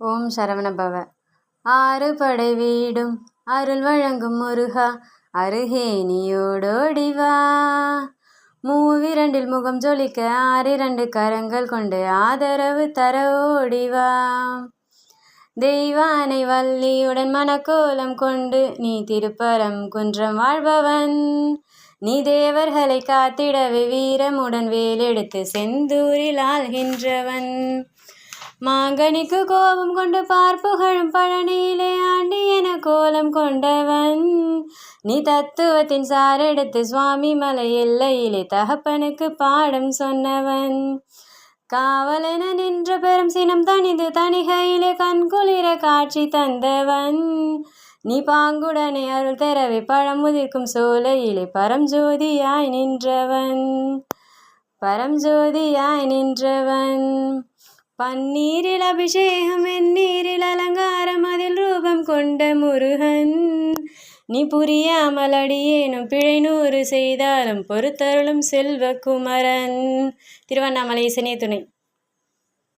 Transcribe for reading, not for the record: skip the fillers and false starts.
ஓம் சரவணபவ. ஆறு படை வீடும் அருள் வழங்கும் முருகா, அருகே நீயோடோடிவா. மூவிரண்டில் முகம் ஜொலிக்க ஆறிரண்டு கரங்கள் கொண்டு ஆதரவு தர ஓடிவா. தெய்வானை வள்ளியுடன் மனக்கோலம் கொண்டு நீ திருப்பரம் குன்றம் வாழ்பவன். நீ தேவர்களை காத்திடவே வீரமுடன் வேலெடுத்து செந்தூரில் ஆள்கின்றவன். மாங்கனிக்கு கோபம் கொண்டு பார்ப்புகழும் பழனியிலே ஆண்டி என கோலம் கொண்டவன். நீ தத்துவத்தின் சாரெடுத்து சுவாமி மலை எல்லையிலே தகப்பனுக்கு பாடம் சொன்னவன். காவலென நின்ற பெரும் சினம் தனிந்து தணிகையிலே கண்குளிர காட்சி தந்தவன். நீ பாங்குடனே அருள் தரவே பழம் உதிர்க்கும் சோலையிலே பரஞ்சோதியாய் நின்றவன். பரஞ்சோதியாய் நின்றவன். பன்னீரில் அபிஷேகம் வெந்நீரில் அலங்காரம் அதில் ரூபம் கொண்ட முருகன். நீ புரியாமல் அடியேனும் பிழை 100 செய்தாலும் பொறுத்தருளும் செல்வ குமரன். திருவண்ணாமலை ஈசனே துணை.